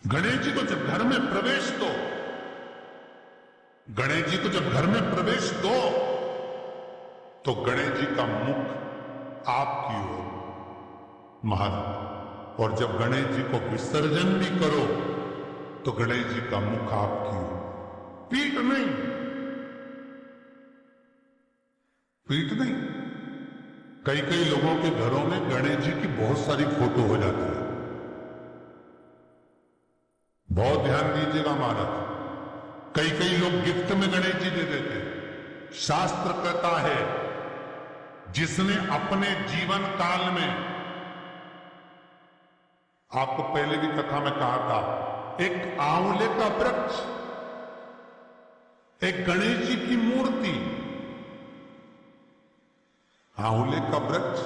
गणेश जी को जब घर में प्रवेश दो, गणेश जी को जब घर में प्रवेश दो तो गणेश जी का मुख आपकी ओर महाराज, और जब गणेश जी को विसर्जन भी करो तो गणेश जी का मुख आपकी ओर, पीठ नहीं, पीठ नहीं। कई कई लोगों के घरों में गणेश जी की बहुत सारी फोटो हो जाती है। बहुत ध्यान दीजिएगा महाराज, कई कई लोग गिफ्ट में गणेश जी दे देते हैं। शास्त्र कहता है जिसने अपने जीवन काल में, आपको पहले भी कथा में कहा था, एक आंवले का वृक्ष, एक गणेश जी की मूर्ति, आंवले का वृक्ष,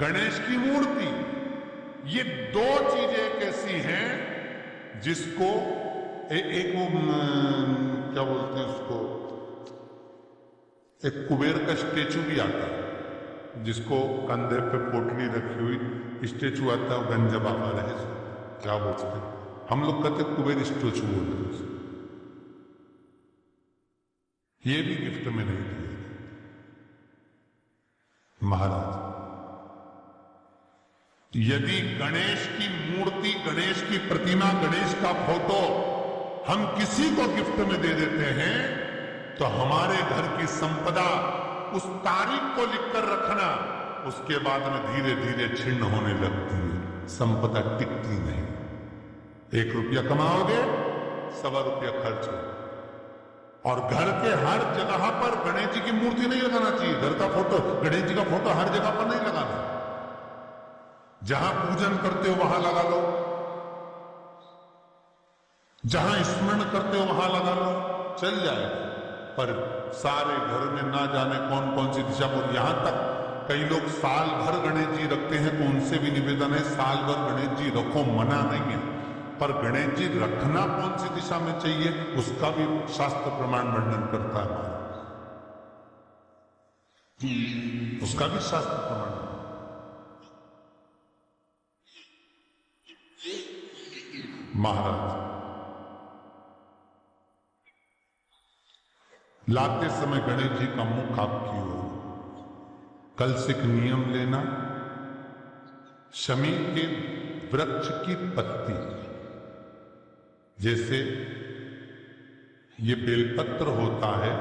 गणेश की मूर्ति, ये दो चीजें कैसी हैं जिसको एक वो क्या बोलते हैं उसको, एक कुबेर का स्टेचू भी आता है जिसको कंधे पे पोटली रखी हुई स्टेचू आता है, गंजा बाबा रहे, क्या बोलते हैं, हम लोग कहते कुबेर स्टेचू बोलते हैं। ये भी गिफ्ट में नहीं दिए महाराज। यदि गणेश की मूर्ति, गणेश की प्रतिमा, गणेश का फोटो हम किसी को गिफ्ट में दे देते हैं तो हमारे घर की संपदा उस तारीख को लिखकर रखना, उसके बाद में धीरे धीरे छिन्न होने लगती है, संपदा टिकती नहीं। 1 रुपया कमाओगे, 1.25 रुपया खर्च हो। और घर के हर जगह पर गणेश जी की मूर्ति नहीं लगाना चाहिए। घर का फोटो, गणेश जी का फोटो हर जगह पर नहीं लगाना। जहां पूजन करते हो वहां लगा लो, जहां स्मरण करते हो वहां लगा लो, चल जाएगा। पर सारे घर में ना जाने कौन कौन सी दिशा पर, यहां तक कई लोग साल भर गणेश जी रखते हैं, तो उनसे भी निवेदन है साल भर गणेश जी रखो, मना नहीं है, पर गणेश जी रखना कौन सी दिशा में चाहिए उसका भी शास्त्र प्रमाण वर्णन करता है, उसका भी शास्त्र प्रमाण। महाराज लाते समय गणेश जी का मुख आपकी ओर, कल से एक नियम लेना, शमी के वृक्ष की पत्ती, जैसे ये बेलपत्र होता है,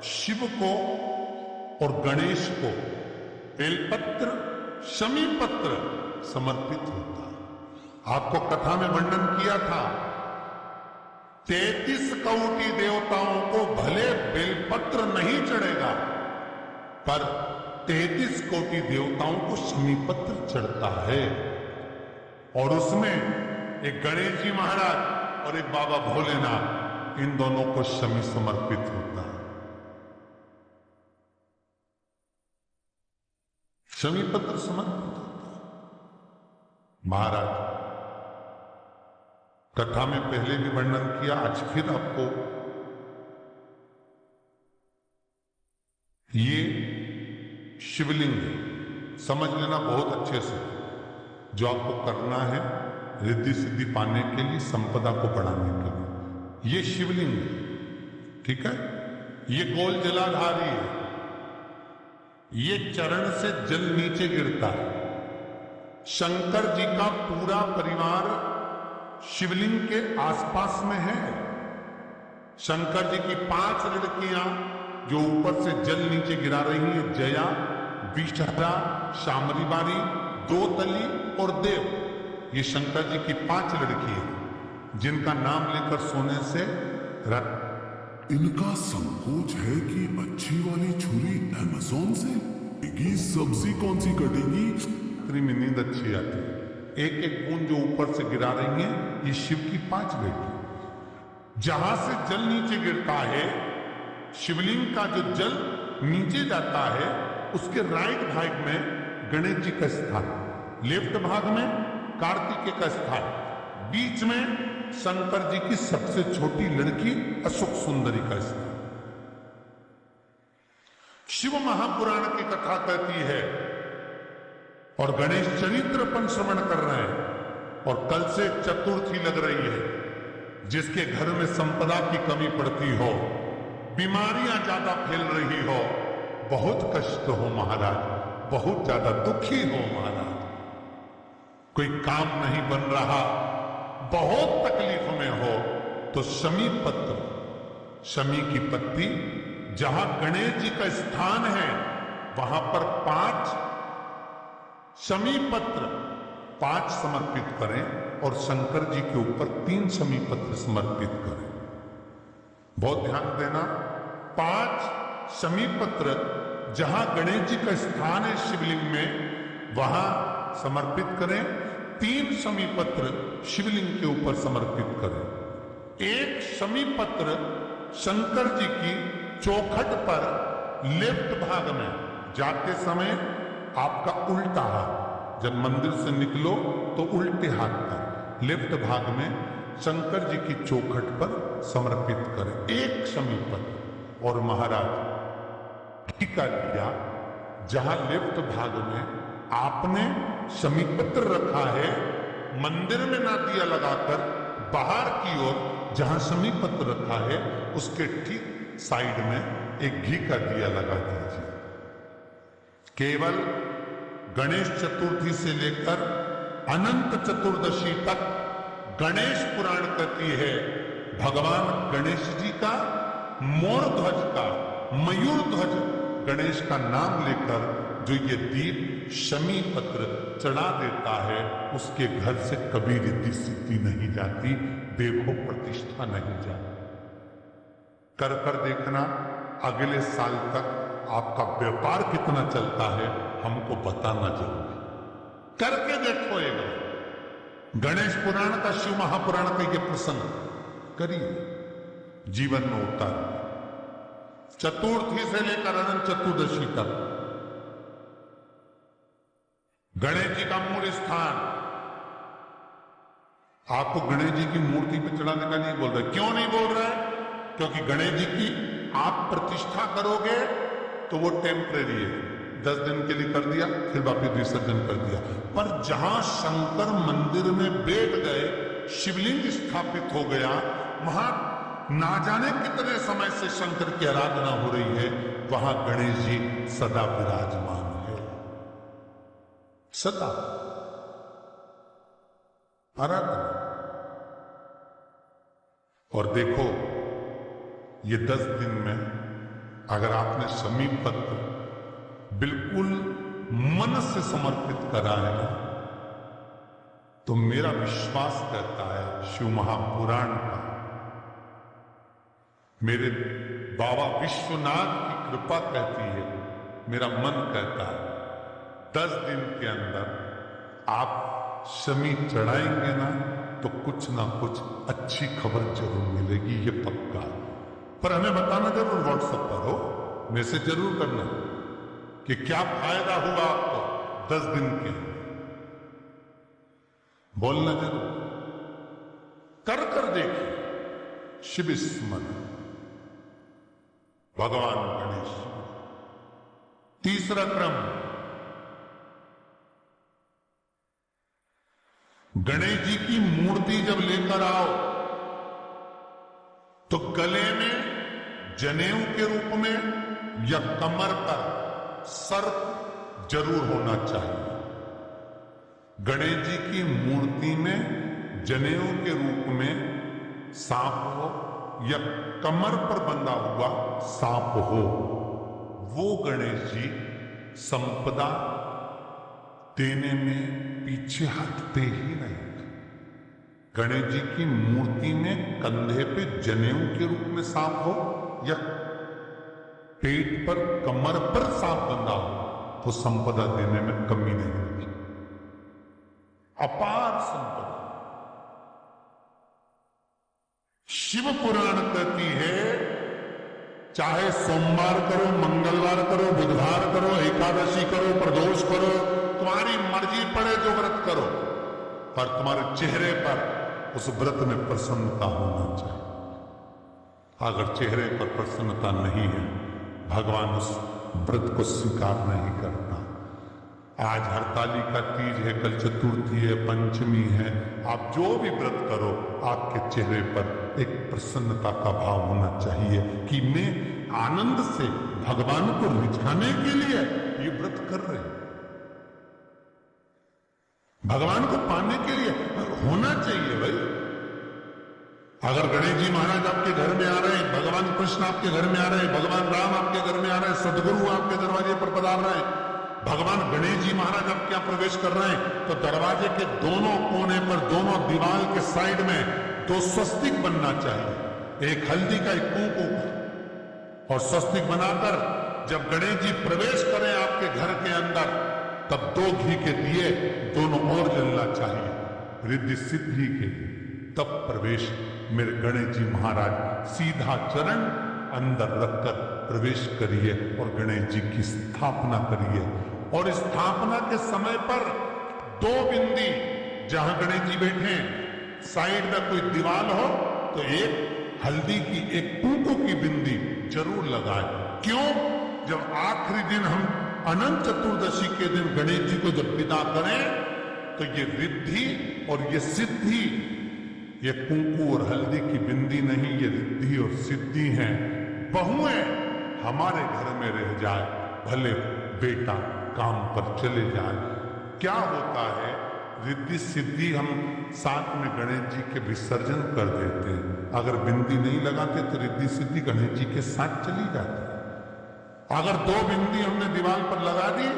शिव को और गणेश को बेलपत्र, शमी पत्र समर्पित होता है। आपको कथा में वर्णन किया था, 33 कोटि देवताओं को भले बेलपत्र नहीं चढ़ेगा, पर 33 कोटि देवताओं को शमी पत्र चढ़ता है। और उसमें एक गणेश जी महाराज और एक बाबा भोलेनाथ, इन दोनों को शमी समर्पित होता है। शमी पत्र समर्पित होता है। महाराज कथा में पहले भी वर्णन किया, आज फिर आपको ये शिवलिंग समझ लेना बहुत अच्छे से, जो आपको करना है रिद्धि सिद्धि पाने के लिए, संपदा को बढ़ाने के लिए। ये शिवलिंग है, ठीक है, ये गोल जलाधारी है, ये चरण से जल नीचे गिरता है। शंकर जी का पूरा परिवार शिवलिंग के आसपास में है। शंकर जी की 5 लड़कियां जो ऊपर से जल नीचे गिरा रही है, जया, विषहरा, शामरीबारी, दोतली और देव, ये शंकर जी की 5 लड़की है, जिनका नाम लेकर सोने से इनका संकोच है कि अच्छी वाली छुरी अमेज़न से, ये सब्जी कौन सी कटेगी, में नींद अच्छी आती है। एक एक बूंद जो ऊपर से गिरा रही है, ये शिव की 5 बेटी। जहां से जल नीचे गिरता है, शिवलिंग का जो जल नीचे जाता है, उसके राइट भाग में गणेश जी का स्थान, लेफ्ट भाग में कार्तिकेय का स्थान, बीच में शंकर जी की सबसे छोटी लड़की अशोक सुंदरी का स्थान। शिव महापुराण की कथा कहती है, और गणेश चरित्र अपन श्रवण कर रहे हैं, और कल से चतुर्थी लग रही है, जिसके घर में संपदा की कमी पड़ती हो, बीमारियां ज्यादा फैल रही हो, बहुत कष्ट हो महाराज, बहुत ज्यादा दुखी हो महाराज, कोई काम नहीं बन रहा, बहुत तकलीफ में हो, तो शमी पत्र, शमी की पत्ती, जहां गणेश जी का स्थान है वहां पर 5 शमी पत्र 5 समर्पित करें और शंकर जी के ऊपर 3 शमी पत्र समर्पित करें। बहुत ध्यान देना, 5 शमी पत्र जहां गणेश जी का स्थान है शिवलिंग में वहां समर्पित करें, 3 शमी पत्र शिवलिंग के ऊपर समर्पित करें। 1 शमी पत्र शंकर जी की चौखट पर लेफ्ट भाग में जाते समय आपका उल्टा हाथ, जब मंदिर से निकलो तो उल्टे हाथ पर लेफ्ट भाग में शंकर जी की चौखट पर समर्पित करें 1 शमी पत्र। और महाराज घी का दिया जहां लेफ्ट भाग में आपने शमी पत्र रखा है, मंदिर में ना दिया लगाकर बाहर की ओर जहां शमी पत्र रखा है उसके ठीक साइड में एक घी का दिया लगा दीजिए। केवल गणेश चतुर्थी से लेकर अनंत चतुर्दशी तक गणेश पुराण कहती है भगवान गणेश जी का मोर ध्वज का, मयूर ध्वज गणेश का नाम लेकर जो ये दीप शमी पत्र चढ़ा देता है उसके घर से कभी रिद्धि सिद्धि नहीं जाती, देखो प्रतिष्ठा नहीं जाती। कर कर देखना अगले साल तक आपका व्यापार कितना चलता है हमको बताना जरूरी, करके देखो। एक गणेश पुराण का, शिव महापुराण का ये प्रसंग करिए, जीवन में उतार, चतुर्थी से लेकर अनंत चतुर्दशी तक गणेश जी का मूल स्थान। आपको गणेश जी की मूर्ति पे चढ़ाने का नहीं बोल रहे, क्यों नहीं बोल रहा है? क्योंकि गणेश जी की आप प्रतिष्ठा करोगे तो वो टेम्परेरी है, 10 दिन के लिए कर दिया फिर वापिस विसर्जन कर दिया। पर जहां शंकर मंदिर में बैठ गए, शिवलिंग स्थापित हो गया, वहां ना जाने कितने समय से शंकर की आराधना हो रही है, वहां गणेश जी सदा विराजमान है, सदा आराधना। और देखो ये 10 दिन में अगर आपने शमी पत्र बिल्कुल मन से समर्पित करा है ना, तो मेरा विश्वास कहता है शिव महापुराण का, मेरे बाबा विश्वनाथ की कृपा कहती है, मेरा मन कहता है 10 दिन के अंदर आप शमी चढ़ाएंगे ना तो कुछ ना कुछ अच्छी खबर जरूर मिलेगी, ये पक्का। पर हमें बताना जरूर, व्हाट्सएप पर हो, मैसेज जरूर करना कि क्या फायदा हुआ आपको 10 दिन के, बोलना जरूर, कर कर देखिए। शिव स्मरण भगवान गणेश। तीसरा क्रम, गणेश जी की मूर्ति जब लेकर आओ तो गले में जनेऊ के रूप में या कमर पर सर्प जरूर होना चाहिए। गणेश जी की मूर्ति में जनेऊ के रूप में सांप हो या कमर पर बंधा हुआ सांप हो, वो गणेश जी संपदा देने में पीछे हटते ही नहीं। गणेश जी की मूर्ति में कंधे पे जनेऊ के रूप में सांप हो या पेट पर, कमर पर सांप बंधा हो तो संपदा देने में कमी नहीं होगी, अपार संपदा। शिव पुराण कहती है चाहे सोमवार करो, मंगलवार करो, बुधवार करो, एकादशी करो, प्रदोष करो, तुम्हारी मर्जी पड़े जो व्रत करो, पर तुम्हारे चेहरे पर उस व्रत में प्रसन्नता होना चाहिए। अगर चेहरे पर प्रसन्नता नहीं है, भगवान उस व्रत को स्वीकार नहीं करता। आज हरतालिका तीज है, कल चतुर्थी है, पंचमी है। आप जो भी व्रत करो, आपके चेहरे पर एक प्रसन्नता का भाव होना चाहिए कि मैं आनंद से भगवान को रिझाने के लिए ये व्रत कर रहे हैं, भगवान को पाने के लिए होना चाहिए भाई। अगर गणेश जी महाराज आपके घर में आ रहे हैं, भगवान कृष्ण आपके घर में आ रहे हैं, भगवान राम आपके घर में आ रहे हैं, सदगुरु आपके दरवाजे पर पधार रहे हैं, भगवान गणेश जी महाराज आपके यहां प्रवेश कर रहे हैं, तो दरवाजे के दोनों कोने पर, दोनों दीवार के साइड में 2 स्वस्तिक बनना चाहिए, एक हल्दी का, एक कुंकू का। और स्वस्तिक बनाकर जब गणेश जी प्रवेश करें आपके घर के अंदर, तब 2 घी के दिए दोनों ओर जलना चाहिए, रिद्धि सिद्धि के लिए। तब प्रवेश मेरे गणेश जी महाराज सीधा चरण अंदर रखकर प्रवेश करिए और गणेश जी की स्थापना करिए। और स्थापना के समय पर 2 बिंदी, जहां गणेश जी बैठे साइड में कोई दीवार हो तो एक हल्दी की, एक कुंकू की बिंदी जरूर लगाए। क्यों? जब आखिरी दिन हम अनंत चतुर्दशी के दिन गणेश जी को जब विदा करें, तो ये रिद्धि और ये सिद्धि, ये कुंकू और हल्दी की बिंदी नहीं, ये रिद्धि और सिद्धि हैं। बहुएं हमारे घर में रह जाए, भले बेटा काम पर चले जाए। क्या होता है, रिद्धि सिद्धि हम साथ में गणेश जी के विसर्जन कर देते हैं। अगर बिंदी नहीं लगाते तो रिद्धि सिद्धि गणेश जी के साथ चली जाती है। अगर 2 बिंदी हमने दीवार पर लगा दी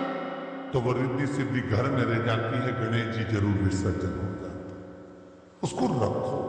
तो वो रिद्धि सिद्धि घर में रह जाती है, गणेश जी जरूर विसर्जन हो जाते हैं। उसको रखो।